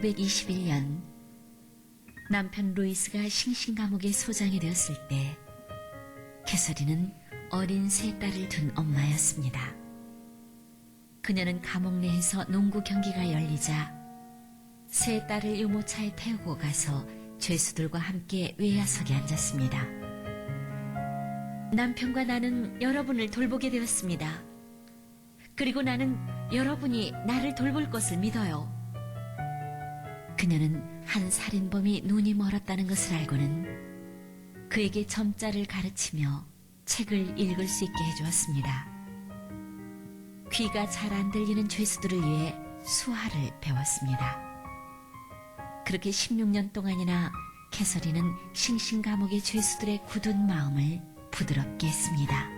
1921년 남편 루이스가 싱싱 감옥에 소장이 되었을 때 캐서린은 어린 세 딸을 둔 엄마였습니다. 그녀는 감옥 내에서 농구 경기가 열리자 세 딸을 유모차에 태우고 가서 죄수들과 함께 외야석에 앉았습니다. 남편과 나는 여러분을 돌보게 되었습니다. 그리고 나는 여러분이 나를 돌볼 것을 믿어요. 그녀는 한 살인범이 눈이 멀었다는 것을 알고는 그에게 점자를 가르치며 책을 읽을 수 있게 해주었습니다. 귀가 잘 안 들리는 죄수들을 위해 수화를 배웠습니다. 그렇게 16년 동안이나 캐서린은 싱싱 감옥의 죄수들의 굳은 마음을 부드럽게 했습니다.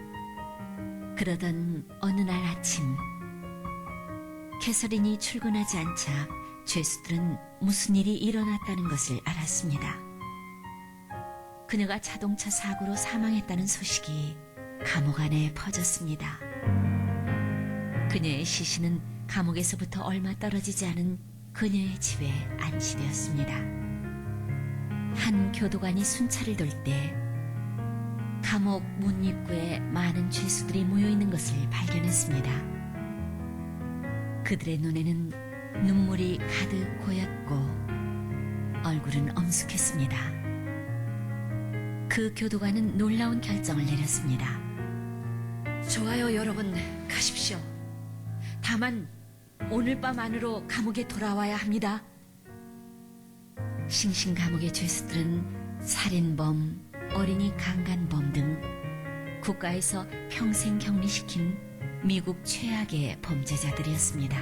그러던 어느 날 아침, 캐서린이 출근하지 않자 죄수들은 무슨 일이 일어났다는 것을 알았습니다. 그녀가 자동차 사고로 사망했다는 소식이 감옥 안에 퍼졌습니다. 그녀의 시신은 감옥에서부터 얼마 떨어지지 않은 그녀의 집에 안치되었습니다. 한 교도관이 순찰을 돌 때 감옥 문 입구에 많은 죄수들이 모여있는 것을 발견했습니다. 그들의 눈에는 눈물이 가득 고였고 얼굴은 엄숙했습니다. 그 교도관은 놀라운 결정을 내렸습니다. 좋아요, 여러분, 가십시오. 다만 오늘 밤 안으로 감옥에 돌아와야 합니다. 싱싱 감옥의 죄수들은 살인범, 어린이 강간범 등 국가에서 평생 격리시킨 미국 최악의 범죄자들이었습니다.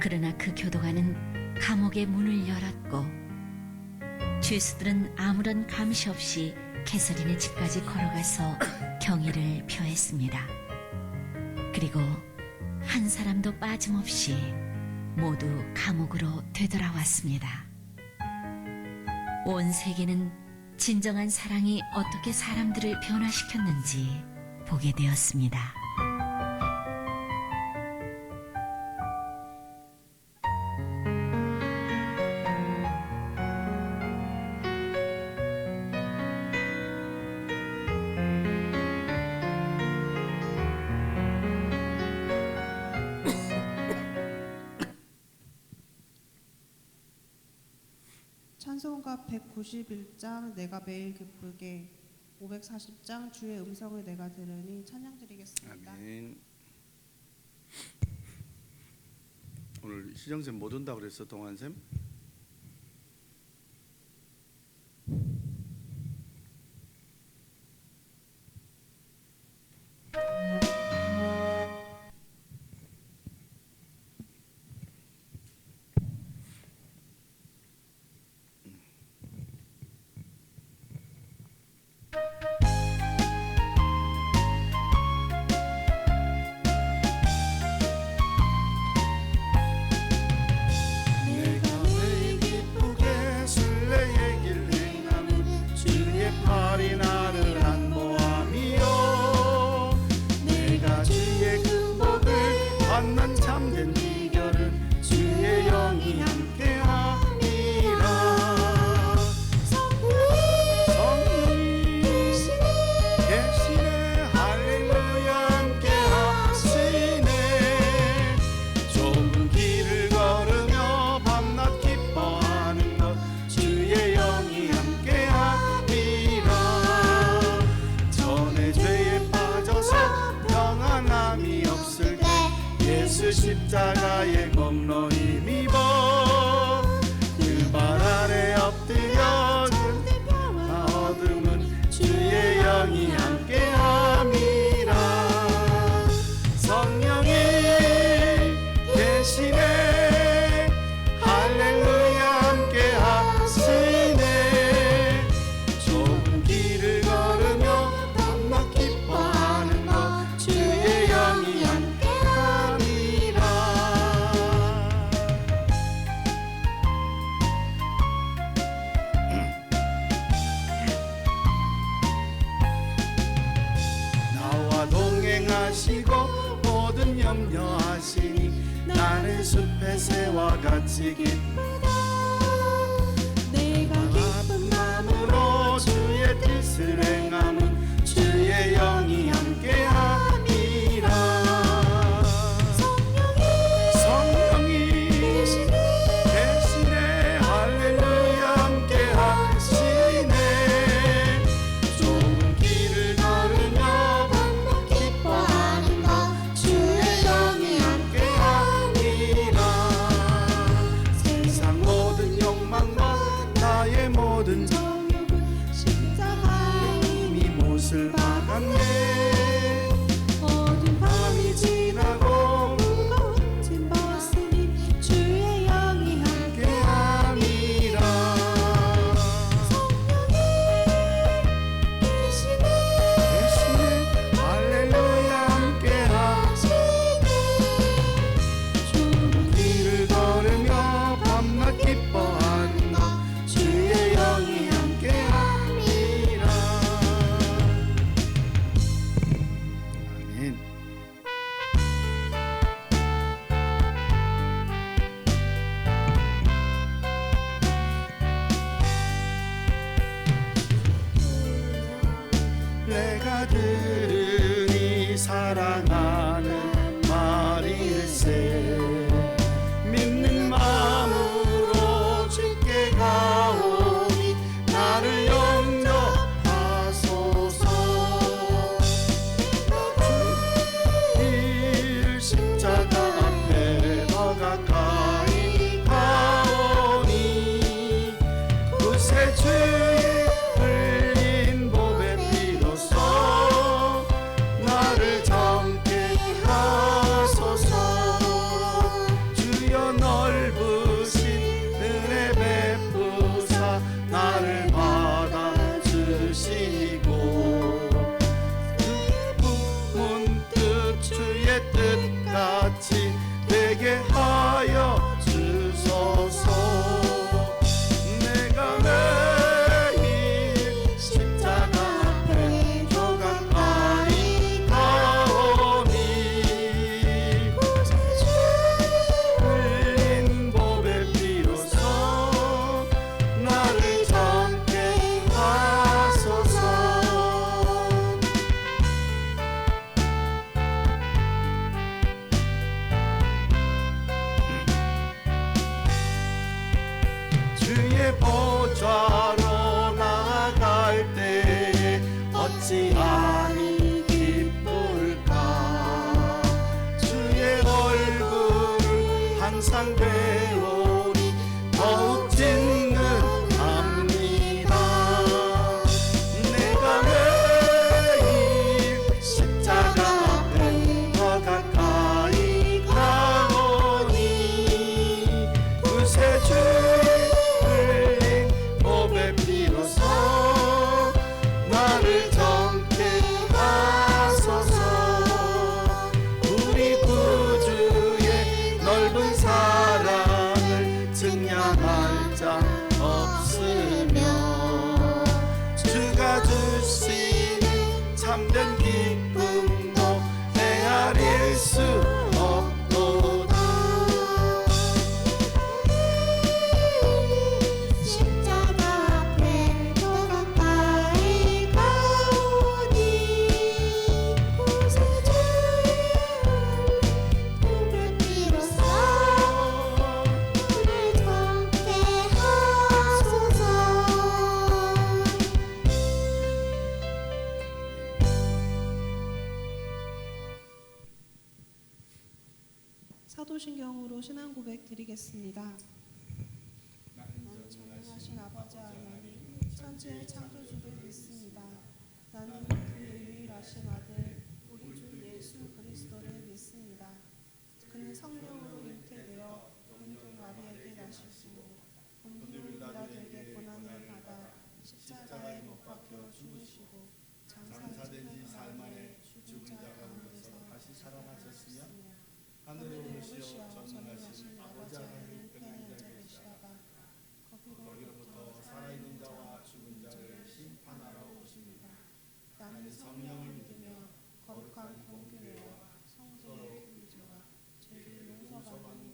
그러나 그 교도관은 감옥의 문을 열었고 죄수들은 아무런 감시 없이 캐서린의 집까지 걸어가서 경의를 표했습니다. 그리고 한 사람도 빠짐없이 모두 감옥으로 되돌아왔습니다. 온 세계는 진정한 사랑이 어떻게 사람들을 변화시켰는지 보게 되었습니다. 찬송가 191장 내가 매일 기쁘게 540장 주의 음성을 내가 들으니 찬양 드리겠습니다. 아멘. 오늘 희정쌤 못 온다 그랬어, 동환쌤? 십자가의 공로 힘입어 그 발 아래 엎드려 나 어둠은 주의 영이 함께함이라. 성령이 계시네 할렐루야 함께하시네. 좁은 길을 걸으며 밤낮 기뻐하는 것 주의 영이 하시고 모든 염려하시니 나는 숲의 새와 같이 기쁘다. 내가 기쁜 마음으로 주의 뜻을 행함은 주의 영이 함께함이라. 성령이 대신에 할렐루야 함께하시네. 좋은 길을 걸으며 밤낮 기뻐하는 것 주의 영이 함께함이라. 세상 모든 욕망과 나의 모든 정욕은 십자가에 이미 못을 박았네. 어두운 밤이 지나고 무거운 짐 벗으니 주의 영이 함께함이라. 대신에 할렐루야 함께하시네. 좋은 길을 걸으며 밤낮 기뻐하는 것 주의 영이 함께함이라. 아멘. 내가 들으니 사랑하는 말일세. 믿는 마음으로 주께 가오니 나를 영접하소서. 일 십자가 앞에 더 가까이 가오니 구세 주의 흘린 보배 피로써 나를 젊게 하소서. 주여 넓으신 은혜 베푸사 나를 받아주시고 문득 주의 뜻같이 되게 하여 주소서. 내가 매일 십자가 앞에 더 가까이 가오니 흘린 보배 피로써 나를 젊게 하소서. 주의 보좌로 나아갈 때에 어찌하니 기쁠까. 주의 얼굴을 항상 배우니 더욱 진근합니다. 내가 매일 십자가 앞에 더 가까이 가오니 구세 주의 흘린 보배 피로써 나를 젊게 하소서. 우리 구주의 넓은 사랑을 증량할 자 없으며 주가 주시는 참된 기쁨도 헤아릴 수 없도다. 십자가 앞에 더 가까이 가오니 구세 주의 보배 피로써 나를 젊게 하소서. 사도신경으로 신앙 고백 드리겠습니다. 나는 전능하신 아버지 하나님 천지의 창조주를 믿습니다. 나는 그 유일하신 아들 우리 주 예수 그리스도를 믿습니다. 그는 성령으로 잉태되어 본중 마리에게 나시고 본디오 빌라도에게 고난을 받아 십자가에 못 박혀 죽으시고 장사되지 사흘 만에 죽은 자 가운데서 다시 살아나셨으며 하늘에 오르시어 전능하신 아버지 하나님 편에 앉아 계시다가 거기로부터 살아있는 자와 죽은 자를 심판하러 오십니다. 나는 성령을 믿으며 거룩한 공교회와 성도의 교제와 죄를 용서받는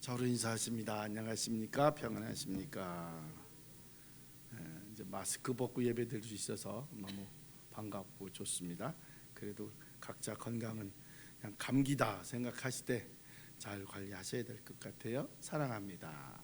저로 인사하십니다. 안녕하십니까? 평안하십니까? 이제 마스크 벗고 예배 드릴 수 있어서 너무 반갑고 좋습니다. 그래도 각자 건강은 그냥 감기다 생각하시되 잘 관리하셔야 될 것 같아요. 사랑합니다.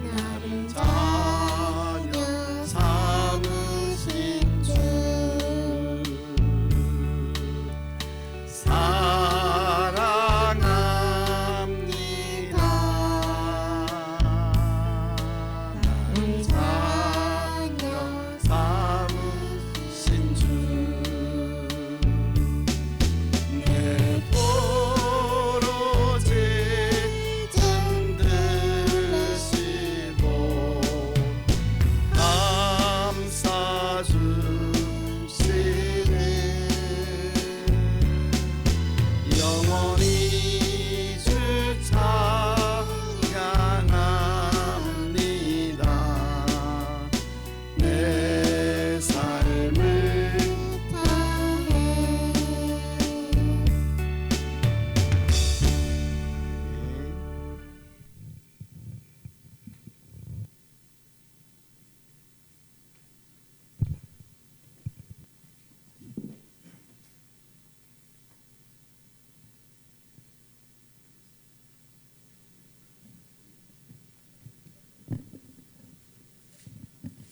나를 자녀 삼으신 주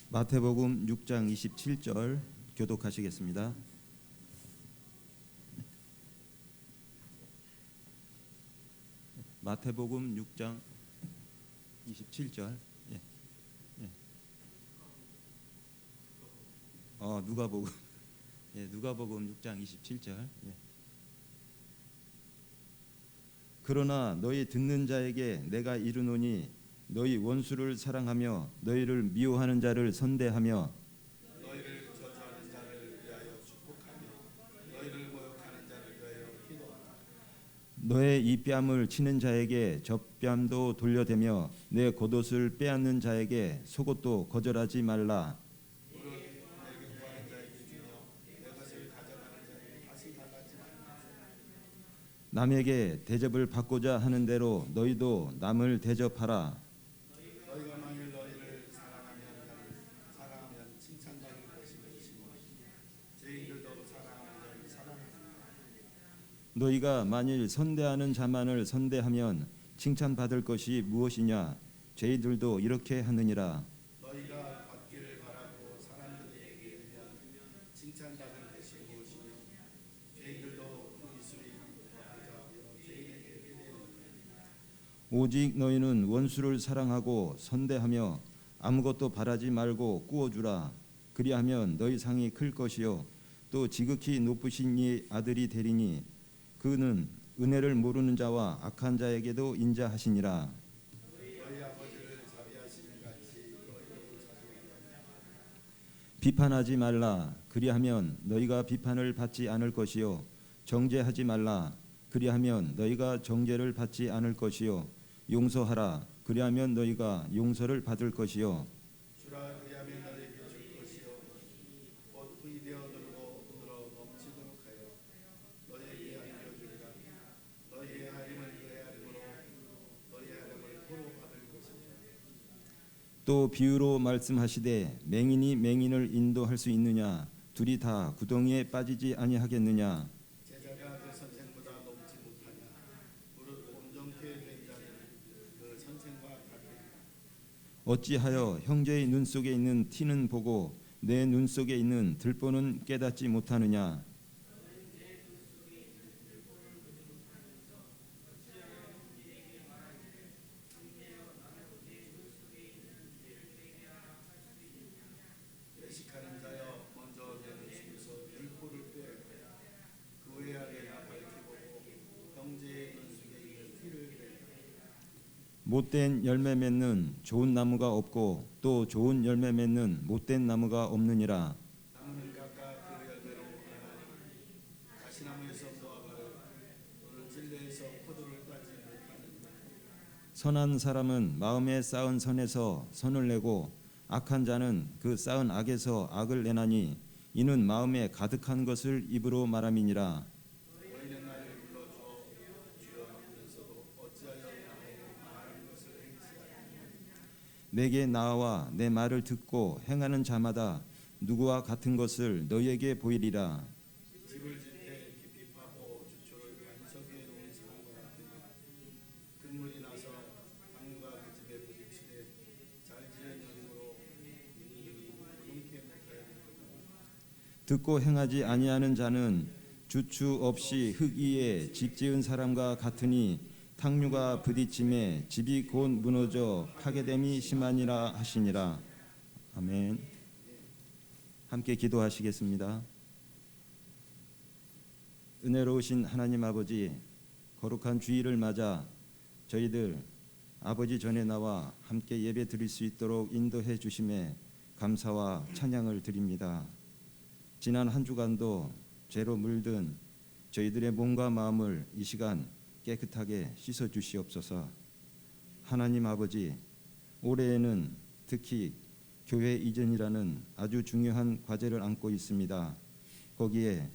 마태복음 6장 27절 교독하시겠습니다. 마태복음 6장 27절. 예. 예. 누가복음. 예, 누가복음 6장 27절. 예. 그러나 너희 듣는 자에게 내가 이르노니 너희 원수를 사랑하며 너희를 미워하는 자를 선대하며 너희를 저주하는 자를 위하여 축복하며 너희를 모욕하는 자를 위하여 기도하라. 너의 이 뺨을 치는 자에게 젖뺨도 돌려대며 내 겉옷을 빼앗는 자에게 속옷도 거절하지 말라. 무릇 내게 구하는 자에게 주며 내 것을 가져가는 자에게 다시 달라지 말라. 남에게 대접을 받고자 하는 대로 너희도 남을 대접하라. 너희가 만일 너희를 사랑하면 칭찬받을 것이며 죄인들도 사랑하는 자를 사랑하라. 너희가 만일 선대하는 자만을 선대하면 칭찬받을 것이 무엇이냐? 죄인들도 이렇게 하느니라. 너희가 받기를 바라고 사람들에게 빌면 칭찬받을 것이 무엇이며 죄인들도 이술이 받고자 죄인에게 빌리느니라. 오직 너희는 원수를 사랑하고 선대하며 아무것도 바라지 말고 꾸어주라. 그리하면 너희 상이 클 것이요 또 지극히 높으신 이 아들이 되리니 그는 은혜를 모르는 자와 악한 자에게도 인자하시니라. 너희 아버지를 자비하시는 같이 너희도 자비하라. 비판하지 말라. 그리하면 너희가 비판을 받지 않을 것이요 정죄하지 말라. 그리하면 너희가 정죄를 받지 않을 것이요 용서하라. 그리하면 너희가 용서를 받을 것이요 주라. 그리하면 너희에게 줄 것이요 곧 후이되어 늘고 넘치도록 하여 너희에게 안겨주리라. 너희의 하림을 그의 하림으로 너희의 하림을 포로 받을 것이니라. 또 비유로 말씀하시되 맹인이 맹인을 인도할 수 있느냐? 둘이 다 구덩이에 빠지지 아니하겠느냐? 제자가 그 선생보다 넘지 못하냐? 무릇 온전케 된 자는 그 선생과 같으리라. 어찌하여 형제의 눈 속에 있는 티는 보고 내 눈 속에 있는 들보는 깨닫지 못하느냐? 외식하는 자여 먼저 내 눈 속에서 들보를 빼앗아 그 후에야 내가 밝히 보고 형제의 눈 속에 있는 티를 빼라. 못된 열매 맺는 좋은 나무가 없고 또 좋은 열매 맺는 못된 나무가 없느니라. 나무는 각각 그 열매로 알아니 가시나무에서 무화과를 또는 진레에서 포도를 따지 못하느니라. 선한 사람은 마음에 쌓은 선에서 선을 내고 악한 자는 그 쌓은 악에서 악을 내나니 이는 마음에 가득한 것을 입으로 말함이니라. 너희는 나를 불러주어 주여 하면서도 어찌하여 나의 말하는 것을 행치 아니하느냐. 내게 나와 내 말을 듣고 행하는 자마다 누구와 같은 것을 너희에게 보이리라. 집을 짓되 깊이 파고 주초를 반석 위에 놓은 사람과 같으니 근물이 나서 강류가 그 집에 부딪히되 잘 지은 여름으로 이들이 부둥케 못하여 되거니와. 듣고 행하지 아니하는 자는 주추 없이 흙 위에 집 지은 사람과 같으니 탕류가 부딪힘에 집이 곧 무너져 파괴됨이 심하니라 하시니라. 아멘. 함께 기도하시겠습니다. 은혜로우신 하나님 아버지, 거룩한 주일을 맞아 저희들 아버지 전에 나와 함께 예배 드릴 수 있도록 인도해 주심에 감사와 찬양을 드립니다. 지난 한 주간도 죄로 물든 저희들의 몸과 마음을 이 시간 깨끗하게 씻어 주시옵소서. 하나님 아버지, 올해에는 특히 교회 이전이라는 아주 중요한 과제를 안고 있습니다. 거기에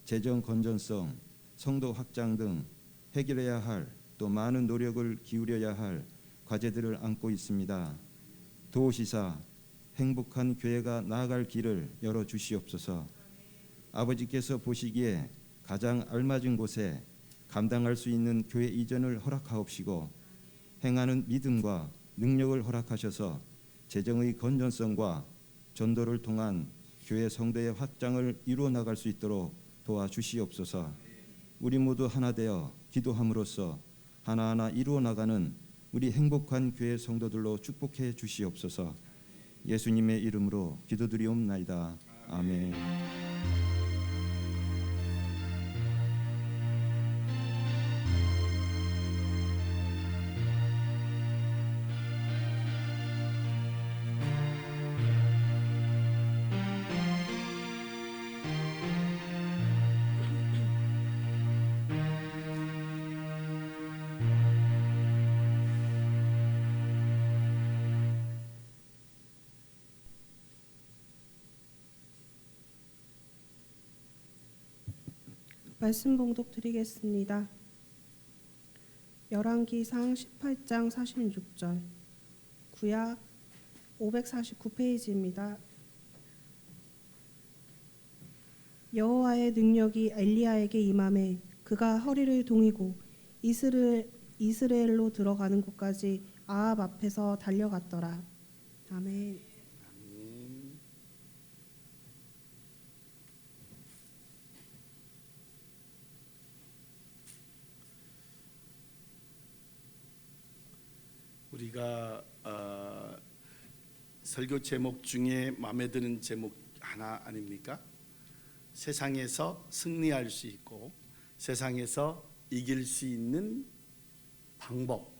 재정 건전성, 성도 확장 등 해결해야 할 또 많은 노력을 기울여야 할 과제들을 안고 있습니다. 도우시사 행복한 교회가 나아갈 길을 열어 주시옵소서. 아버지께서 보시기에 가장 알맞은 곳에 감당할 수 있는 교회 이전을 허락하옵시고 행하는 믿음과 능력을 허락하셔서 재정의 건전성과 전도를 통한 교회 성도의 확장을 이루어 나갈 수 있도록 도와주시옵소서. 우리 모두 하나 되어 기도함으로써 하나하나 이루어 나가는 우리 행복한 교회 성도들로 축복해 주시옵소서. 예수님의 이름으로 기도드리옵나이다. 아멘. 말씀 봉독 드리겠습니다. 열왕기상 18장 46절, 구약 549페이지입니다. 여호와의 능력이 엘리야에게 임함에 그가 허리를 동이고 이스라엘로 들어가는 곳까지 아합 앞에서 달려갔더라. 아멘. 아멘. 우리가 설교 제목 중에 마음에 드는 제목 하나 아닙니까? 세상에서 승리할 수 있고 세상에서 이길 수 있는 방법,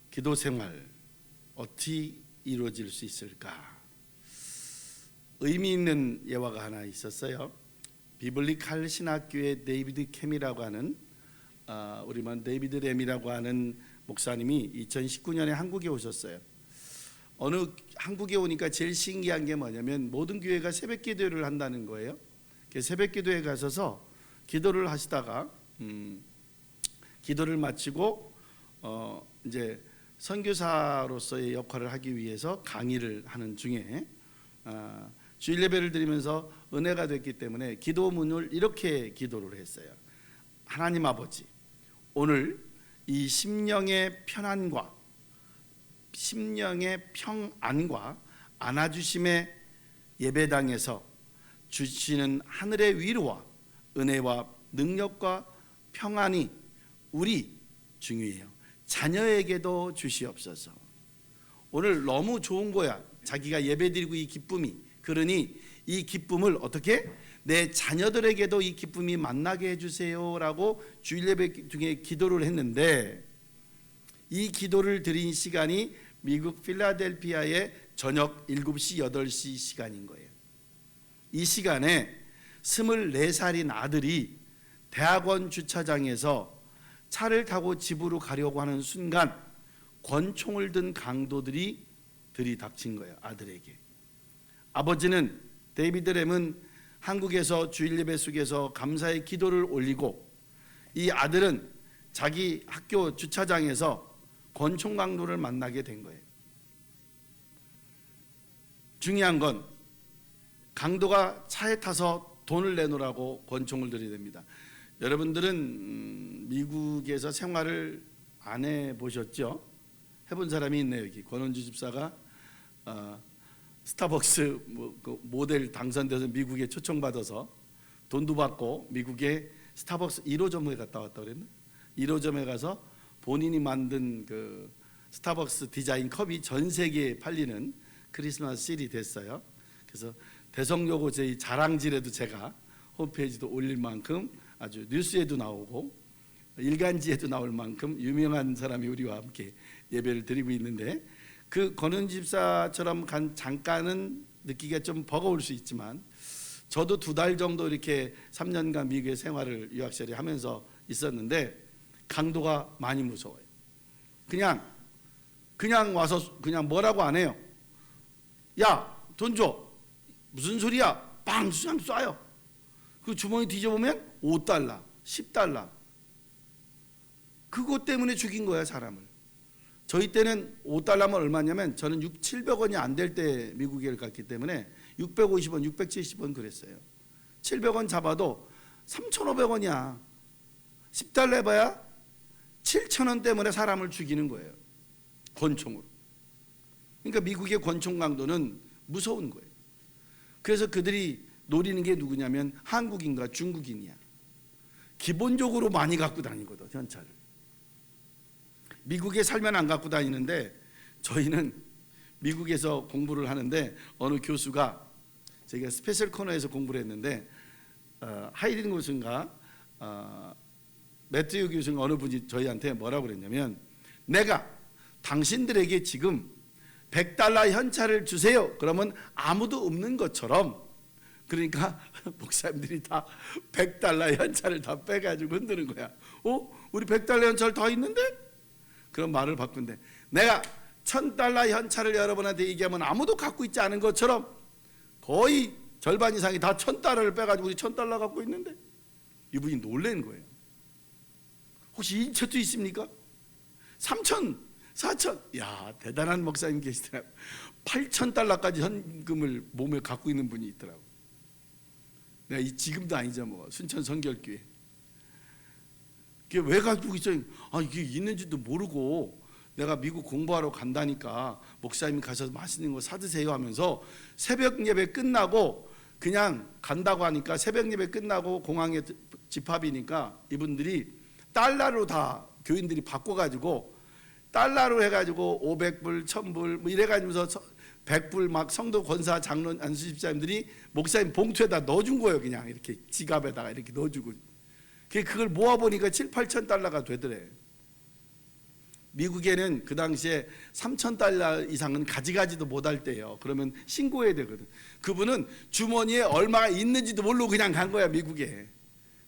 기도 생활 어떻게 이루어질 수 있을까? 의미 있는 예화가 하나 있었어요. 비블리칼 신학교의 데이비드 캠이라고 하는 우리만 데이비드 램이라고 하는 목사님이 2019년에 한국에 오셨어요. 어느 한국에 오니까 제일 신기한 게 뭐냐면 모든 교회가 새벽 기도를 한다는 거예요. 새벽 기도에 가셔서 기도를 하시다가 기도를 마치고 이제 선교사로서의 역할을 하기 위해서 강의를 하는 중에 주일 예배를 드리면서 은혜가 됐기 때문에 기도문을 이렇게 기도를 했어요. 하나님 아버지, 오늘 이 심령의 편안과 심령의 평안과 안아주심의 예배당에서 주시는 하늘의 위로와 은혜와 능력과 평안이 우리 중요해요. 자녀에게도 주시옵소서. 오늘 너무 좋은 거야. 자기가 예배드리고 이 기쁨이. 그러니 이 기쁨을 어떻게? 내 자녀들에게도 이 기쁨이 만나게 해주세요라고 주일 예배 중에 기도를 했는데 이 기도를 드린 시간이 미국 필라델피아의 저녁 7시 8시 시간인 거예요. 이 시간에 24살인 아들이 대학원 주차장에서 차를 타고 집으로 가려고 하는 순간 권총을 든 강도들이 들이닥친 거예요. 아들에게. 아버지는 데이비드 램은 한국에서 주일 예배 속에서 감사의 기도를 올리고, 이 아들은 자기 학교 주차장에서 권총 강도를 만나게 된 거예요. 중요한 건 강도가 차에 타서 돈을 내놓으라고 권총을 들이댑니다. 여러분들은 미국에서 생활을 안 해보셨죠? 해본 사람이 있네요. 여기 권원주 집사가 스타벅스 그 모델 당선돼서 미국에 초청받아서 돈도 받고 미국에 스타벅스 1호점에 갔다 왔다 그랬나? 1호점에 가서 본인이 만든 그 스타벅스 디자인 컵이 전 세계에 팔리는 크리스마스 실이 됐어요. 그래서 대성여고 저희 자랑질에도 제가 홈페이지도 올릴 만큼 아주 뉴스에도 나오고 일간지에도 나올 만큼 유명한 사람이 우리와 함께 예배를 드리고 있는데, 그 권은 집사처럼 간 잠깐은 느끼기가 좀 버거울 수 있지만, 저도 2달 정도 이렇게 3년간 미국의 생활을 유학생활이 하면서 있었는데 강도가 많이 무서워요. 그냥 와서 그냥 뭐라고 안 해요. 야, 돈 줘. 무슨 소리야? 빵 그냥 쏴요. 그 주머니 뒤져보면 $5, $10. 그것 때문에 죽인 거야, 사람을. 저희 때는 $5면 얼마냐면, 저는 700원이 안 될 때 미국에 갔기 때문에 650원, 670원 그랬어요. 700원 잡아도 3,500원이야. 10달러 해봐야 7,000원 때문에 사람을 죽이는 거예요. 권총으로. 그러니까 미국의 권총 강도는 무서운 거예요. 그래서 그들이 노리는 게 누구냐면 한국인과 중국인이야. 기본적으로 많이 갖고 다니거든, 현찰을. 미국에 살면 안 갖고 다니는데, 저희는 미국에서 공부를 하는데 어느 교수가, 저희가 스페셜 코너에서 공부를 했는데 하이든 교수인가 매튜 교수인가 어느 분이 저희한테 뭐라고 그랬냐면, 내가 당신들에게 지금 $100 현찰을 주세요. 그러면 아무도 없는 것처럼, 그러니까 목사님들이 다 $100 현찰을 다 빼가지고 흔드는 거야. 우리 $100 현찰 다 있는데? 그런 말을 바꾼대. 내가 $1,000 현찰을 여러분한테 얘기하면 아무도 갖고 있지 않은 것처럼 거의 절반 이상이 다 $1,000를 빼가지고 우리 $1,000 갖고 있는데? 이분이 놀란 거예요. 혹시 인처도 있습니까? 3,000, 4,000. 야, 대단한 목사님 계시더라고요. $8,000까지 현금을 몸에 갖고 있는 분이 있더라고요. 내가 지금도 아니죠, 뭐 순천 성결교회. 그게 왜 가지고 있어요? 이게 있는지도 모르고 내가 미국 공부하러 간다니까 목사님이 가셔서 맛있는 거 사드세요 하면서, 새벽 예배 끝나고 그냥 간다고 하니까, 새벽 예배 끝나고 공항에 집합이니까 이분들이 달러로 다 교인들이 바꿔가지고 달러로 해가지고 500불, 1000불 뭐 이래가지고서 100불 막 성도 권사 장로 안수집사님들이 목사님 봉투에다 넣어준 거예요. 그냥 이렇게 지갑에다가 이렇게 넣어주고, 그걸 모아보니까 7,000~8,000달러가 되더래. 미국에는 그 당시에 $3,000 이상은 가지가지도 못할 때예요. 그러면 신고해야 되거든. 그분은 주머니에 얼마가 있는지도 모르고 그냥 간 거야. 미국에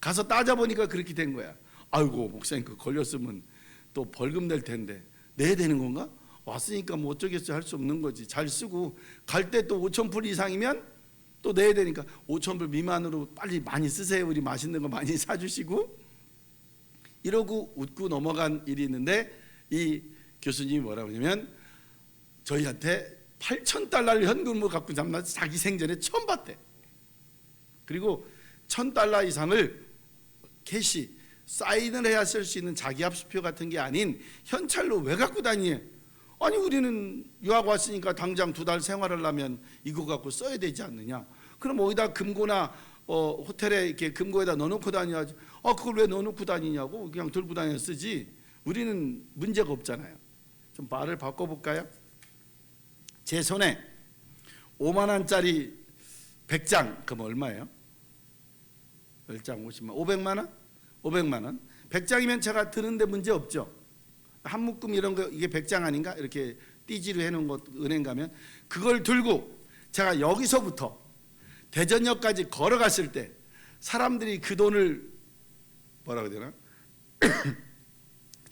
가서 따져보니까 그렇게 된 거야. 아이고, 목사님 그 걸렸으면 또 벌금 낼 텐데 내야 되는 건가? 왔으니까 뭐 어쩌겠어요. 할 수 없는 거지. 잘 쓰고 갈 때 또 5,000불 이상이면 또 내야 되니까 5,000불 미만으로 빨리 많이 쓰세요. 우리 맛있는 거 많이 사주시고. 이러고 웃고 넘어간 일이 있는데, 이 교수님이 뭐라고 하냐면 저희한테 $8,000를 현금으로 갖고 잡나 자기 생전에 처음 봤대. 그리고 $1,000 이상을 캐시 사인을 해야 쓸 수 있는 자기압수표 같은 게 아닌 현찰로 왜 갖고 다니? 아니 우리는 유학 왔으니까 당장 2달 생활하려면 이거 갖고 써야 되지 않느냐? 그럼 어디다 금고나 호텔에 이렇게 금고에다 넣어놓고 다녀야지. 그걸 왜 넣어놓고 다니냐고, 그냥 들고 다녀 쓰지. 우리는 문제가 없잖아요. 좀 말을 바꿔볼까요? 제 손에 5만 원짜리 100장, 그럼 얼마예요? 10장 50만, 500만 원? 500만 원. 100장이면 제가 드는데 문제 없죠. 한 묶음 이런 거 이게 100장 아닌가? 이렇게 띠지로 해놓은 것 은행 가면 그걸 들고 제가 여기서부터 대전역까지 걸어갔을 때 사람들이 그 돈을 뭐라고 해야 되나?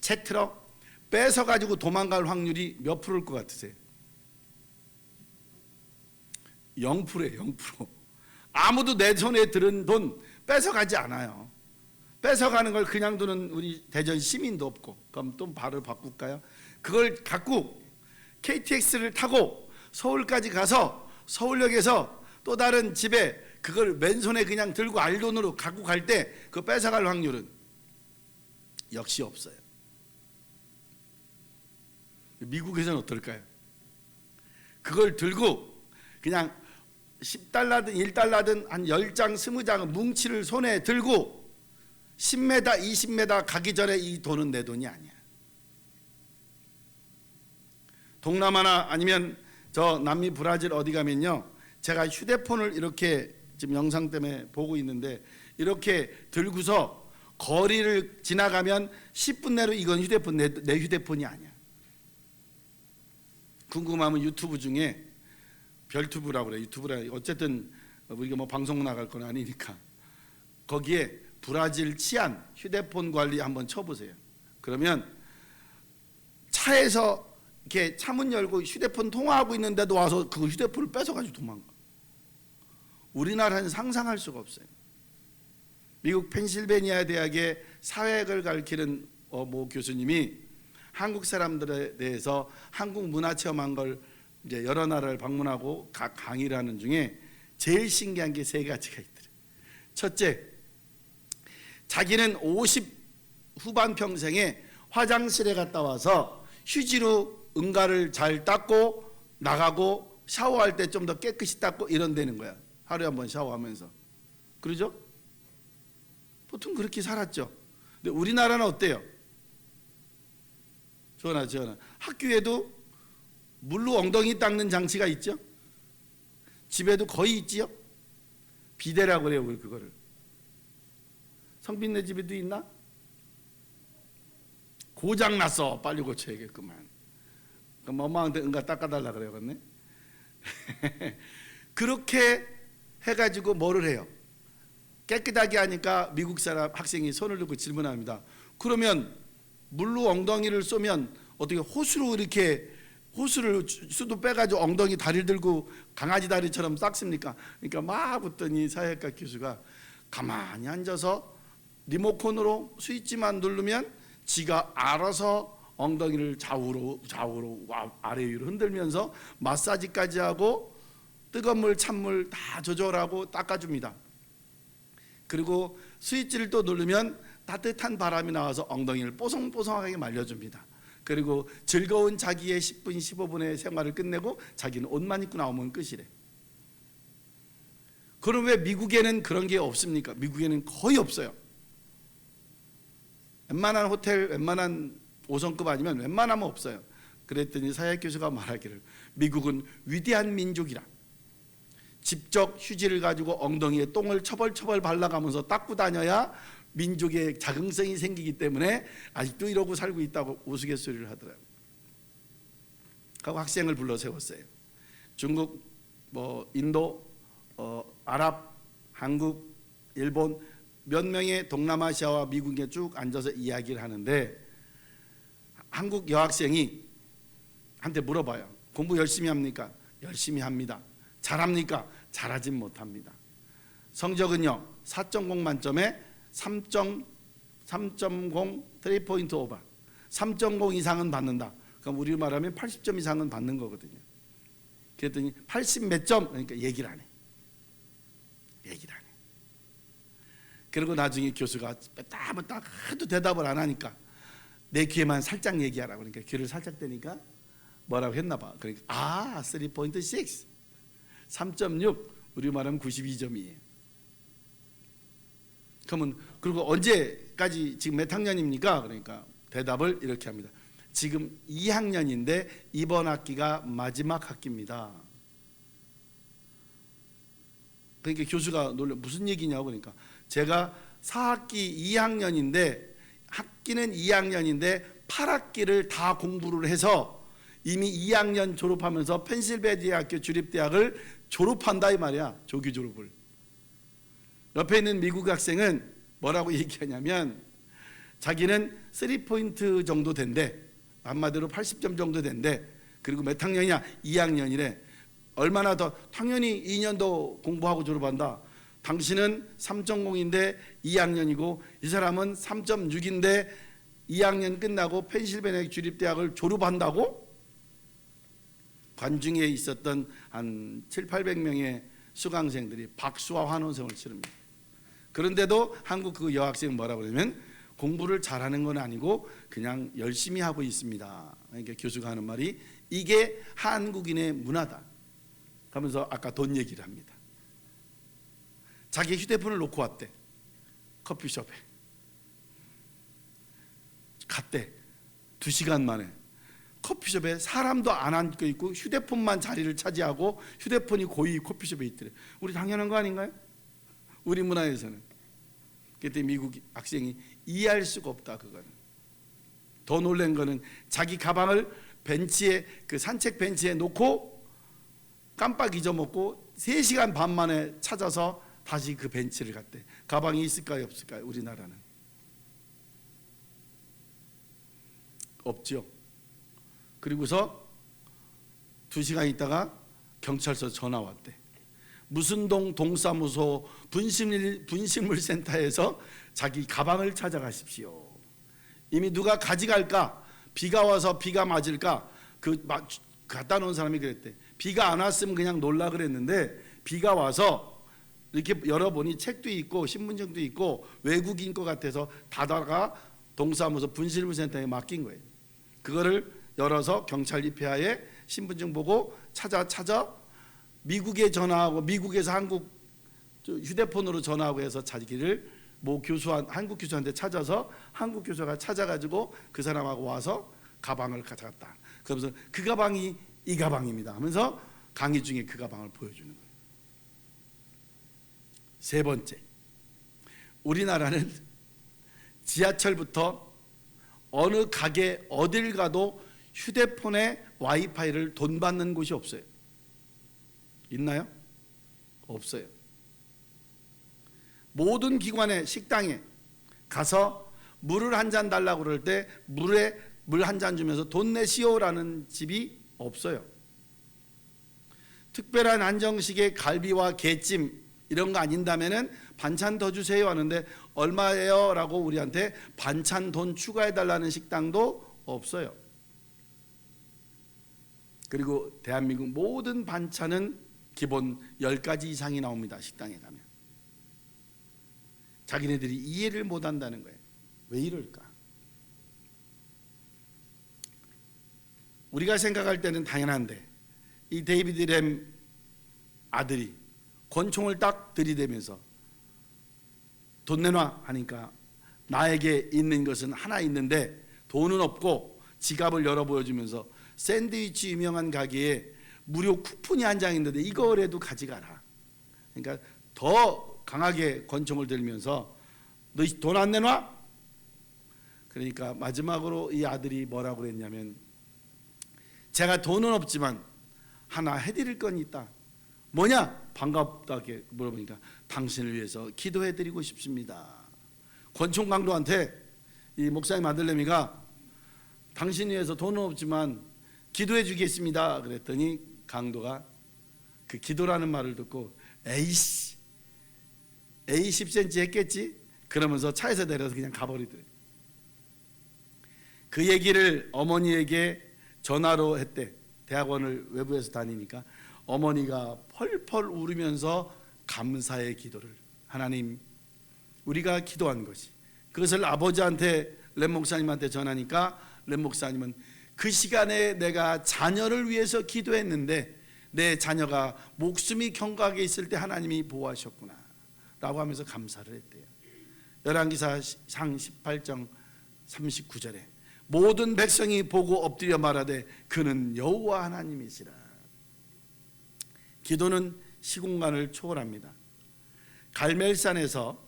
채 트럭 뺏어가지고 도망갈 확률이 몇 프로일 것 같으세요? 0%예요. 0%. 아무도 내 손에 들은 돈 뺏어가지 않아요. 뺏어가는 걸 그냥 두는 우리 대전 시민도 없고. 그럼 또 바로 바꿀까요? 그걸 갖고 KTX를 타고 서울까지 가서 서울역에서 또 다른 집에 그걸 맨손에 그냥 들고 알돈으로 갖고 갈 때 그 뺏어갈 확률은 역시 없어요. 미국에서는 어떨까요? 그걸 들고 그냥 10달러든 1달러든 한 10장 20장은 뭉치를 손에 들고 10m 20m 가기 전에 이 돈은 내 돈이 아니야. 동남아나 아니면 저 남미 브라질 어디 가면요, 제가 휴대폰을 이렇게 지금 영상 때문에 보고 있는데 이렇게 들고서 거리를 지나가면 10분 내로 이건 휴대폰 내 휴대폰이 아니야. 궁금하면 유튜브 중에 별튜브라고 그래. 유튜브라 어쨌든 우리가 뭐 방송 나갈 건 아니니까 거기에 브라질 치안 휴대폰 관리 한번 쳐보세요. 그러면 차에서 이렇게 차문 열고 휴대폰 통화하고 있는데도 와서 그 휴대폰을 뺏어가지고 도망가. 우리나라는 상상할 수가 없어요. 미국 펜실베니아 대학의 사회학을 가르치는 모 교수님이 한국 사람들에 대해서 한국 문화 체험한 걸 이제 여러 나라를 방문하고 각 강의를 하는 중에 제일 신기한 게 세 가지가 있더래요. 첫째, 자기는 50 후반 평생에 화장실에 갔다 와서 휴지로 응가를 잘 닦고 나가고 샤워할 때 좀 더 깨끗이 닦고 이런다는 거야. 하루에 한 번 샤워하면서. 그러죠? 보통 그렇게 살았죠. 근데 우리나라는 어때요? 전하 학교에도 물로 엉덩이 닦는 장치가 있죠? 집에도 거의 있지요? 비데라고 그래요, 그거를. 성빈네 집에도 있나? 고장났어. 빨리 고쳐야겠구만. 그럼 엄마한테 응가 닦아달라 그래야겠네. 그렇게 해가지고 뭐를 해요? 깨끗하게 하니까 미국 사람 학생이 손을 들고 질문합니다. 그러면 물로 엉덩이를 쏘면 어떻게 호수로 이렇게 호수를 수도 빼가지고 엉덩이 다리를 들고 강아지 다리처럼 닦습니까? 그러니까 막 웃더니 사회학과 교수가 가만히 앉아서 리모컨으로 스위치만 누르면 지가 알아서 엉덩이를 좌우로 아래 위로 흔들면서 마사지까지 하고 뜨거운 물 찬물 다 조절하고 닦아줍니다. 그리고 스위치를 또 누르면 따뜻한 바람이 나와서 엉덩이를 뽀송뽀송하게 말려줍니다. 그리고 즐거운 자기의 10분 15분의 생활을 끝내고 자기는 옷만 입고 나오면 끝이래. 그럼 왜 미국에는 그런 게 없습니까? 미국에는 거의 없어요. 웬만한 호텔, 웬만한 5성급 아니면 웬만하면 없어요. 그랬더니 사회학 교수가 말하기를 미국은 위대한 민족이라. 직접 휴지를 가지고 엉덩이에 똥을 처벌처벌 발라가면서 닦고 다녀야 민족의 자긍성이 생기기 때문에 아직도 이러고 살고 있다고 우스갯소리를 하더라고요. 그리고 학생을 불러 세웠어요. 중국, 인도, 아랍, 한국, 일본 몇 명의 동남아시아와 미국에 쭉 앉아서 이야기를 하는데 한국 여학생이 한테 물어봐요. 공부 열심히 합니까? 열심히 합니다. 잘합니까? 잘하진 못합니다. 성적은요 4.0 만점에 3.0 3.0 오버 3.0 이상은 받는다. 그럼 우리 말하면 80점 이상은 받는 거거든요. 그랬더니 80 몇 점? 그러니까 얘기를 안 해. 얘기를 안 해. 그리고 나중에 교수가 딱 하도 대답을 안 하니까 내 귀에만 살짝 얘기하라고. 그러니까 귀를 살짝 대니까 뭐라고 했나 봐. 그러니까 3.6 3.6 우리 말하면 92점이에요. 그러면 그리고 언제까지 지금 몇 학년입니까? 그러니까 대답을 이렇게 합니다. 지금 2학년인데 이번 학기가 마지막 학기입니다. 그러니까 교수가 놀래 무슨 얘기냐고. 그러니까 제가 4학기 2학년인데 학기는 2학년인데 8학기를 다 공부를 해서 이미 2학년 졸업하면서 펜실베니아 대학교 주립대학을 졸업한다 이 말이야. 조기 졸업을. 옆에 있는 미국 학생은 뭐라고 얘기하냐면 자기는 3포인트 정도 된대. 한마디로 80점 정도 된대. 그리고 몇 학년이냐? 2학년이래. 얼마나 더? 당연히 2년 더 공부하고 졸업한다. 당신은 3.0인데 2학년이고 이 사람은 3.6인데 2학년 끝나고 펜실베니아 주립대학을 졸업한다고? 관중에 있었던 한 700~800명의 수강생들이 박수와 환호성을 치릅니다. 그런데도 한국 그 여학생은 뭐라고 그러냐면 공부를 잘하는 건 아니고 그냥 열심히 하고 있습니다. 그러니까 교수가 하는 말이 이게 한국인의 문화다. 하면서 아까 돈 얘기를 합니다. 자기 휴대폰을 놓고 왔대. 커피숍에. 갔대. 2시간 만에. 커피숍에 사람도 안 앉고 있고 휴대폰만 자리를 차지하고 휴대폰이 고이 커피숍에 있더래. 우리 당연한 거 아닌가요? 우리 문화에서는. 그때 미국 학생이 이해할 수가 없다 그거는. 더 놀란 거는 자기 가방을 벤치에 그 산책 벤치에 놓고 깜빡 잊어먹고 3시간 반 만에 찾아서 다시 그 벤치를 갔대. 가방이 있을까요 없을까요? 우리나라는 없죠. 그리고서 2시간 있다가 경찰서 전화 왔대. 무슨 동 동사무소 분실물센터에서 자기 가방을 찾아가십시오. 이미 누가 가져갈까? 비가 와서 비가 맞을까? 갖다 놓은 사람이 그랬대. 비가 안 왔으면 그냥 놀라 그랬는데 비가 와서 이렇게 열어보니 책도 있고 신분증도 있고 외국인 것 같아서 닫아가 동사무소 분실물센터에 맡긴 거예요. 그거를 열어서 경찰 입회하에 신분증 보고 찾아 미국에 전화하고 미국에서 한국 휴대폰으로 전화하고 해서 자기를 뭐 한국 교수한테 찾아서 한국 교수가 찾아가지고 그 사람하고 와서 가방을 가져갔다. 그러면서 그 가방이 이 가방입니다 하면서 강의 중에 그 가방을 보여주는 거예요. 3번째, 우리나라는 지하철부터 어느 가게 어딜 가도 휴대폰에 와이파이를 돈 받는 곳이 없어요. 있나요? 없어요. 모든 기관의 식당에 가서 물을 한 잔 달라고 그럴 때 물에 물 한 잔 주면서 돈 내시오라는 집이 없어요. 특별한 안정식의 갈비와 게찜 이런 거 아닌다면은 반찬 더 주세요 하는데 얼마예요? 라고 우리한테 반찬 돈 추가해 달라는 식당도 없어요. 그리고 대한민국 모든 반찬은 기본 10가지 이상이 나옵니다. 식당에 가면. 자기네들이 이해를 못한다는 거예요. 왜 이럴까? 우리가 생각할 때는 당연한데 이 데이비드 램 아들이 권총을 딱 들이대면서 돈 내놔 하니까 나에게 있는 것은 하나 있는데 돈은 없고 지갑을 열어 보여주면서 샌드위치 유명한 가게에 무료 쿠폰이 한 장 있는데 이거라도 가져가라. 그러니까 더 강하게 권총을 들면서 너 돈 안 내놔? 그러니까 마지막으로 이 아들이 뭐라고 그랬냐면 제가 돈은 없지만 하나 해드릴 건 있다. 뭐냐? 반갑다게 물어보니까 당신을 위해서 기도해드리고 싶습니다. 권총 강도한테 이 목사님 아들내미가 당신 위해서 돈은 없지만 기도해 주겠습니다. 그랬더니 강도가 그 기도라는 말을 듣고 에이씨 에이 10cm 했겠지? 그러면서 차에서 내려서 그냥 가버리더래요. 그 얘기를 어머니에게 전화로 했대. 대학원을 외부에서 다니니까 어머니가 펄펄 울으면서 감사의 기도를 하나님 우리가 기도한 것이 그것을 아버지한테 렘 목사님한테 전하니까 렘 목사님은 그 시간에 내가 자녀를 위해서 기도했는데 내 자녀가 목숨이 경각에 있을 때 하나님이 보호하셨구나 라고 하면서 감사를 했대요. 열왕기사상 18장 39절에 모든 백성이 보고 엎드려 말하되 그는 여호와 하나님이시라. 기도는 시공간을 초월합니다. 갈멜산에서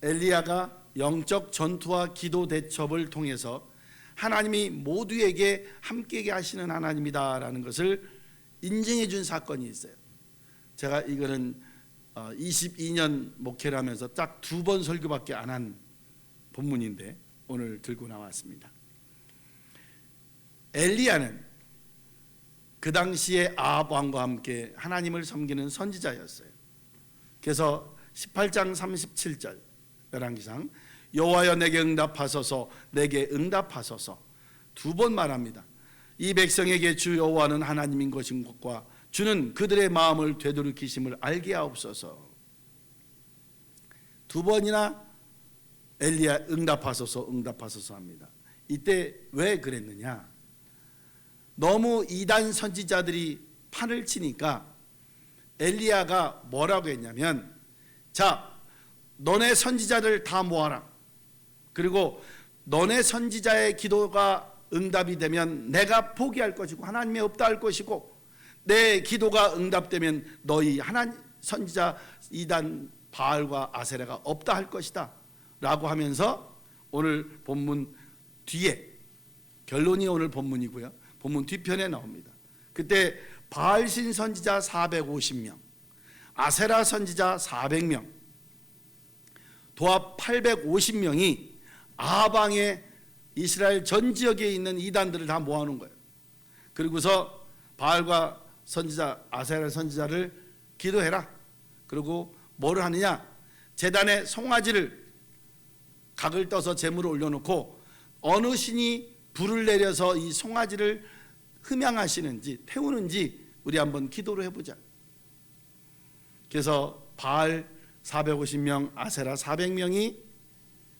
엘리야가 영적 전투와 기도 대첩을 통해서 하나님이 모두에게 함께 하시는 하나님이다라는 것을 인증해 준 사건이 있어요. 제가 이거는 22년 목회를 하면서 딱 2번 설교밖에 안 한 본문인데 오늘 들고 나왔습니다. 엘리야는 그 당시에 아합 왕과 함께 하나님을 섬기는 선지자였어요. 그래서 18장 37절 열왕기상 여호와여 내게 응답하소서 내게 응답하소서 2번 말합니다. 이 백성에게 주 여호와는 하나님인 것인 것과 주는 그들의 마음을 되돌이키심을 알게 하옵소서. 2번이나 엘리야 응답하소서 응답하소서 합니다. 이때 왜 그랬느냐? 너무 이단 선지자들이 판을 치니까 엘리야가 뭐라고 했냐면, 자, 너네 선지자들 다 모아라. 그리고 너네 선지자의 기도가 응답이 되면 내가 포기할 것이고 하나님이 없다 할 것이고, 내 기도가 응답되면 너희 하나님 선지자 이단 바알과 아세라가 없다 할 것이다 라고 하면서 오늘 본문 뒤에, 결론이 오늘 본문이고요, 본문 뒤편에 나옵니다. 그때 바알신 선지자 450명, 아세라 선지자 400명, 도합 850명이 아합 왕의 이스라엘 전 지역에 있는 이단들을 다 모아놓은 거예요. 그리고서 바알과 선지자 아세라 선지자를 기도해라. 그리고 뭐를 하느냐? 제단에 송아지를 각을 떠서 제물을 올려놓고 어느 신이 불을 내려서 이 송아지를 흠양하시는지 태우는지 우리 한번 기도를 해보자. 그래서 바알 450명, 아세라 400명이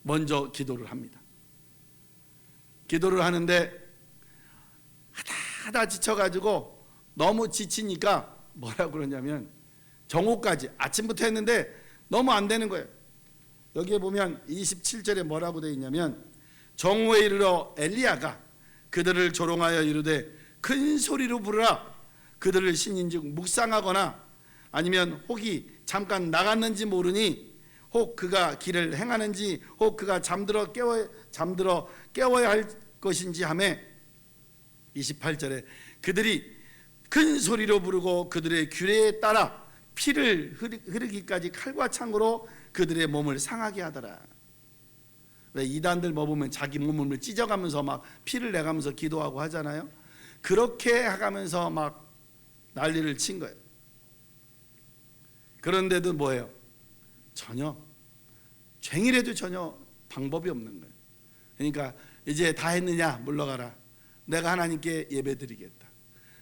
먼저 기도를 합니다. 기도를 하는데 하다 지쳐가지고 너무 지치니까 뭐라고 그러냐면 정오까지, 아침부터 했는데 너무 안 되는 거예요. 여기에 보면 27절에 뭐라고 되어 있냐면, 정오에 이르러 엘리야가 그들을 조롱하여 이르되 큰 소리로 부르라. 그들을 신인즉 묵상하거나 아니면 혹이 잠깐 나갔는지 모르니 혹 그가 길을 행하는지 혹 그가 잠들어 깨워야 할 것인지 하매 28절에 그들이 큰 소리로 부르고 그들의 규례에 따라 피를 흐르기까지 칼과 창으로 그들의 몸을 상하게 하더라. 왜 이단들 뭐 보면 자기 몸을 찢어가면서 막 피를 내가면서 기도하고 하잖아요. 그렇게 하면서 막 난리를 친 거예요. 그런데도 뭐예요? 전혀 쟁이라도 전혀 방법이 없는 거예요. 그러니까 이제 다 했느냐? 물러가라. 내가 하나님께 예배드리겠다.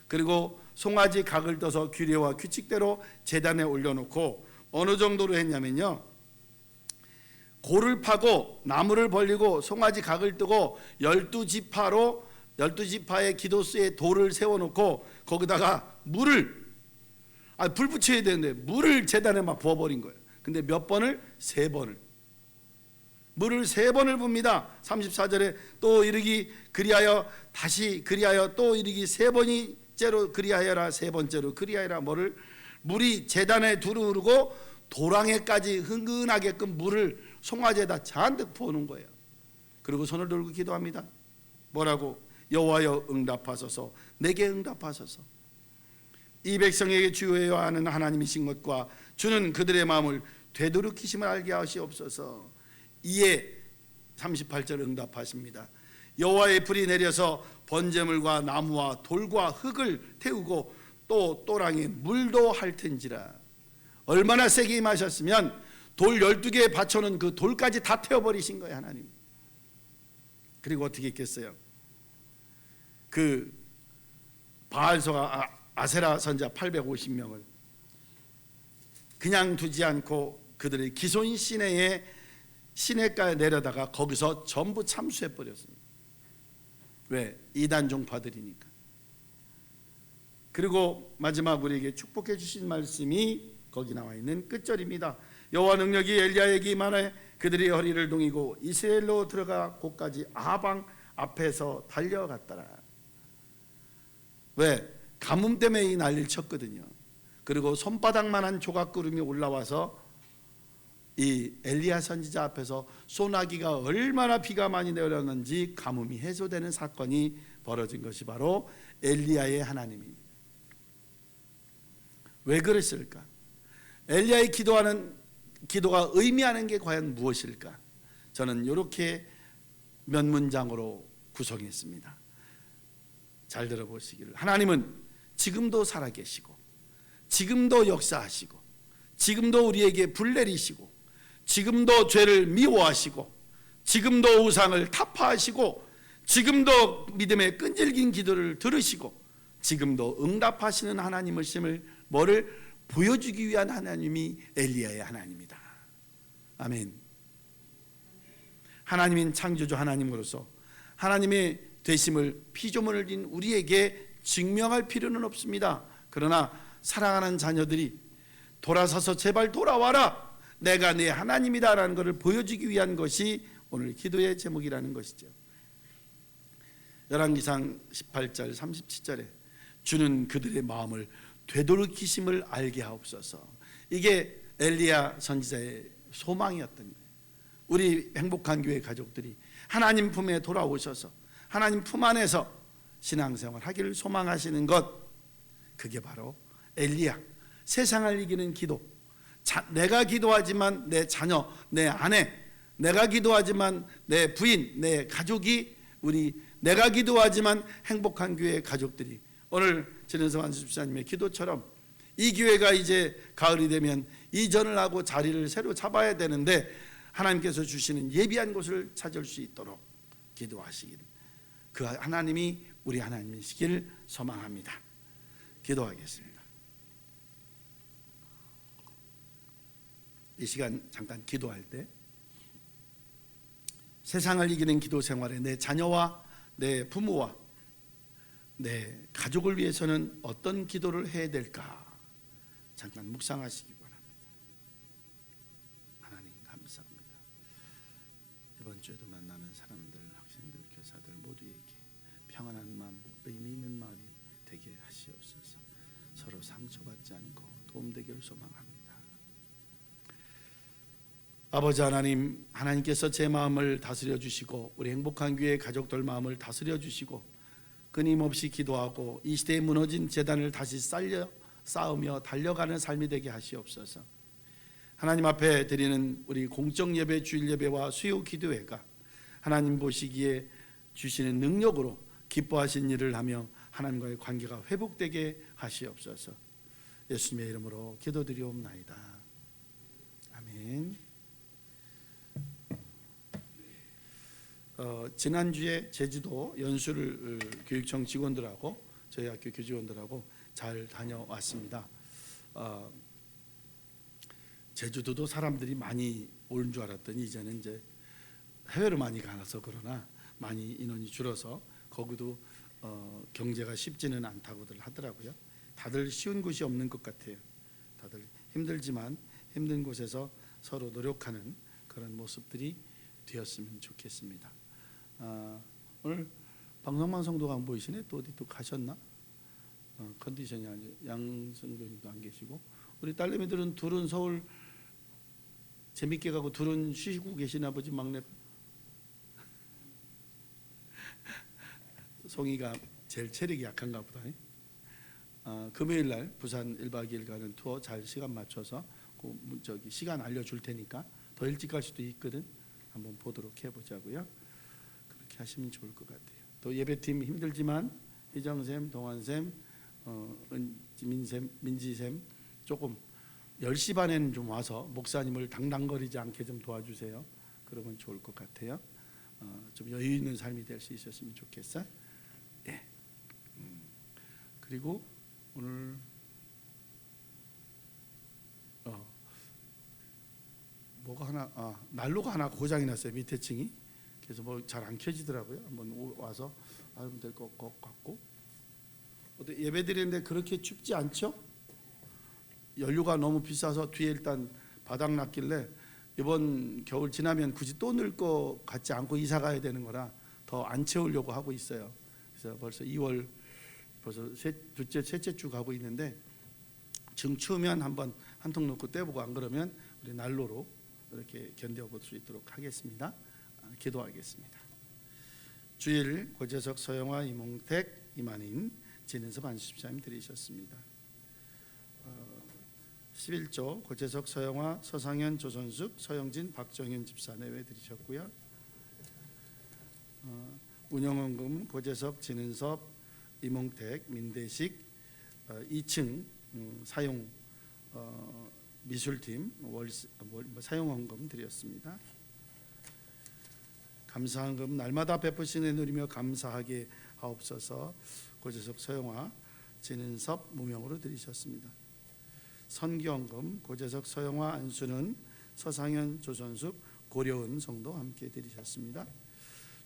그리고 송아지 각을 떠서 규례와 규칙대로 제단에 올려놓고 어느 정도로 했냐면요, 골을 파고 나무를 벌리고 송아지 각을 뜨고 12지파의 기도수에 돌을 세워놓고 거기다가 물을 불 붙여야 되는데 물을 제단에 막 부어버린 거예요. 근데 몇 번을? 3번을. 물을 3번을 붓니다. 34절에 또 이르기 그리하여 다시 그리하여 또 이르기 3번째로 그리하여라. 3번째로 그리하여라. 뭐를? 물이 제단에 두루 흐르고 도랑에까지 흥건하게끔 물을 송아지에다 잔뜩 부어놓은 거예요. 그리고 손을 들고 기도합니다. 뭐라고? 여호와여 응답하소서 내게 응답하소서. 이 백성에게 주여야 하는 하나님이신 것과 주는 그들의 마음을 되돌이키심을 알게 하시옵소서. 이에 38절 응답하십니다. 여호와의 불이 내려서 번제물과 나무와 돌과 흙을 태우고 또 또랑에 물도 핥은지라. 얼마나 세게 임하셨으면 돌 12개에 받쳐놓은 그 돌까지 다 태워버리신 거예요, 하나님. 그리고 어떻게 했겠어요? 그 바알소가 아세라 선지자 850명을 그냥 두지 않고 그들의 기손 시내가에 내려다가 거기서 전부 참수해 버렸습니다. 왜? 이단 종파들이니까. 그리고 마지막 우리에게 축복해 주신 말씀이 거기 나와 있는 끝절입니다. 여호와 능력이 엘리야에게 임하여 그들이 허리를 동이고 이스라엘로 들어가 곳까지 아방 앞에서 달려갔더라. 왜? 가뭄 때문에 이 난리를 쳤거든요. 그리고 손바닥만한 조각구름이 올라와서 이 엘리야 선지자 앞에서 소나기가 얼마나 비가 많이 내렸는지 가뭄이 해소되는 사건이 벌어진 것이 바로 엘리야의 하나님입니다. 왜 그랬을까? 엘리야의 기도가 의미하는 게 과연 무엇일까? 저는 이렇게 몇 문장으로 구성했습니다. 잘 들어보시기를. 하나님은 지금도 살아계시고, 지금도 역사하시고, 지금도 우리에게 불 내리시고, 지금도 죄를 미워하시고, 지금도 우상을 타파하시고, 지금도 믿음의 끈질긴 기도를 들으시고, 지금도 응답하시는 하나님이심을 뭐를 보여주기 위한 하나님이 엘리야의 하나님이다. 아멘. 하나님인 창조주 하나님으로서 하나님의 되심을 피조물을 진 우리에게 증명할 필요는 없습니다. 그러나 사랑하는 자녀들이 돌아서서 제발 돌아와라, 내가 네 하나님이다 라는 것을 보여주기 위한 것이 오늘 기도의 제목이라는 것이죠. 열왕기상 18절 37절에 주는 그들의 마음을 되돌이키심을 알게 하옵소서. 이게 엘리야 선지자의 소망이었던 거예요. 우리 행복한 교회 가족들이 하나님 품에 돌아오셔서 하나님 품 안에서 신앙생활 하기를 소망하시는 것, 그게 바로 엘리야, 세상을 이기는 기도. 내가 기도하지만 내 자녀, 내 아내, 내가 기도하지만 내 부인, 내 가족이, 내가 기도하지만 행복한 교회 가족들이, 오늘 진은성 안수집사님의 기도처럼 이 교회가 이제 가을이 되면 이전을 하고 자리를 새로 잡아야 되는데 하나님께서 주시는 예비한 곳을 찾을 수 있도록 기도하시길, 그 하나님이 우리 하나님이시길 소망합니다. 기도하겠습니다. 이 시간 잠깐 기도할 때 세상을 이기는 기도 생활에 내 자녀와 내 부모와 내 가족을 위해서는 어떤 기도를 해야 될까 잠깐 묵상하시기 바랍니다. 하나님 감사합니다. 이번 주에도 만나는 사람들, 학생들, 교사들 모두에게 평안한 마음, 의미 있는 마음이 되게 하시옵소서. 서로 상처받지 않고 도움되기를 소망합니다. 아버지 하나님, 하나님께서 제 마음을 다스려 주시고 우리 행복한 교회 가족들 마음을 다스려 주시고 끊임없이 기도하고 이 시대에 무너진 재단을 다시 쌓으며 달려가는 삶이 되게 하시옵소서. 하나님 앞에 드리는 우리 공적 예배, 주일 예배와 수요 기도회가 하나님 보시기에 주시는 능력으로 기뻐하신 일을 하며 하나님과의 관계가 회복되게 하시옵소서. 예수님의 이름으로 기도드리옵나이다. 아멘. 지난주에 제주도 연수를 교육청 직원들하고 저희 학교 교직원들하고 잘 다녀왔습니다. 제주도도 사람들이 많이 오는 줄 알았더니 이제는 이제 해외로 많이 가서 그러나 많이 인원이 줄어서 거기도 경제가 쉽지는 않다고들 하더라고요. 다들 쉬운 곳이 없는 것 같아요. 다들 힘들지만 힘든 곳에서 서로 노력하는 그런 모습들이 되었으면 좋겠습니다. 오늘 방송만 성도가 안 보이시네. 또 어디 또 가셨나? 컨디션이 아주 양성도님도 안 계시고 우리 딸내미들은 둘은 서울 재밌게 가고 둘은 쉬고 계시나 보지. 막내가 송이가 제일 체력이 약한가 보다. 금요일 날 부산 1박 2일 가는 투어 잘 시간 맞춰서 저기 시간 알려줄 테니까 더 일찍 갈 수도 있거든. 한번 보도록 해보자고요. 그렇게 하시면 좋을 것 같아요. 또 예배팀 힘들지만 희정쌤, 동환쌤, 민지쌤 조금 10시 반에는 좀 와서 목사님을 당당거리지 않게 좀 도와주세요. 그러면 좋을 것 같아요. 좀 여유 있는 삶이 될 수 있었으면 좋겠어요. 예. 그리고 오늘 뭐가 하나 난로가 하나 고장이 났어요. 밑에 층이. 그래서 뭐 잘 안 켜지더라고요. 한번 와서 하면 될 것 같고. 예배 드리는데 그렇게 춥지 않죠? 연료가 너무 비싸서 뒤에 일단 바닥 났길래 이번 겨울 지나면 굳이 또 넣을 것 같지 않고 이사 가야 되는 거라 더 안 채우려고 하고 있어요. 그래서 벌써 2월 벌써 셋째 주 가고 있는데 정 추우면 한번 한 통 넣고 떼보고 안 그러면 우리 난로로 이렇게 견뎌볼 수 있도록 하겠습니다. 기도하겠습니다. 주일 고재석, 서영화, 이몽택, 이만인, 진은섭, 안수집사님 드리셨습니다. 11조 고재석, 서영화, 서상현, 조선숙, 서영진, 박정현 집사 내외 드리셨고요. 운영원금 고재석, 진은섭, 이몽택, 민대식, 2층 사용 미술팀 사용원금 드렸습니다. 감사한금 날마다 베푸시는 누리며 감사하게 하옵소서. 고재석, 서영화, 진은섭 무명으로 드리셨습니다. 선기원금 고재석, 서영화, 안수는, 서상현, 조선숙, 고려은 성도 함께 드리셨습니다.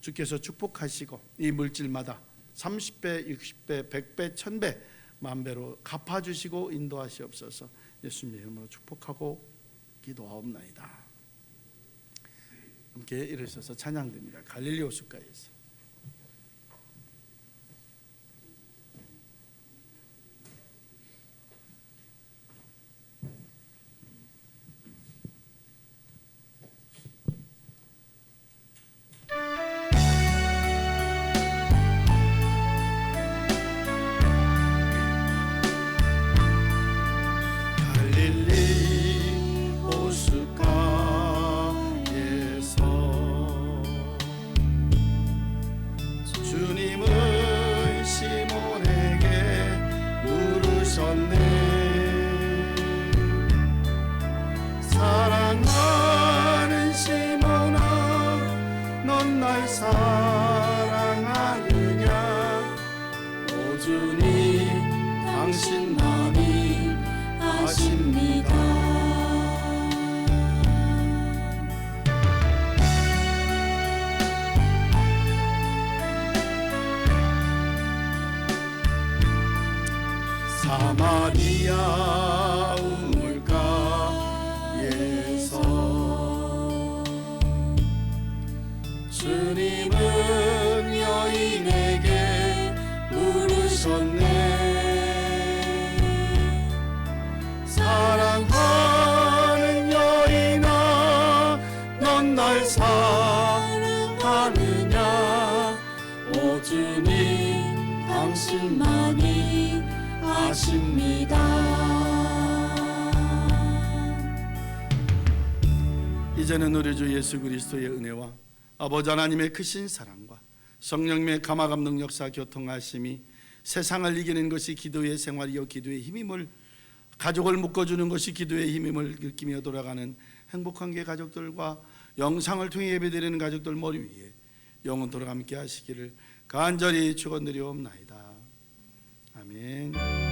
주께서 축복하시고 이 물질마다 30배, 60배, 100배, 1000배, 만배로 갚아주시고 인도하시옵소서. 예수님의 이름으로 축복하고 기도하옵나이다. 함께 일으셔서 찬양됩니다. 갈릴리 호숫가에서. 사랑하는 시몬아, 넌 날 사랑하느냐? 오주니 당신만이 아십니다. 사마리아 우물가에서 주님은 여인에게 물으셨네. 사랑하는 여인아, 넌 날 사랑하느냐? 오주님 당신만이 아십니다. 이제는 우리 주 예수 그리스도의 은혜와 아버지 하나님의 크신 사랑과 성령님의 감화감동 역사 교통하심이 세상을 이기는 것이 기도의 생활이요 기도의 힘임을, 가족을 묶어주는 것이 기도의 힘임을 느끼며 돌아가는 행복한 게 가족들과 영상을 통해 예배드리는 가족들 머리 위에 영원토록 함께 하시기를 간절히 축원드리옵나이다. 아멘.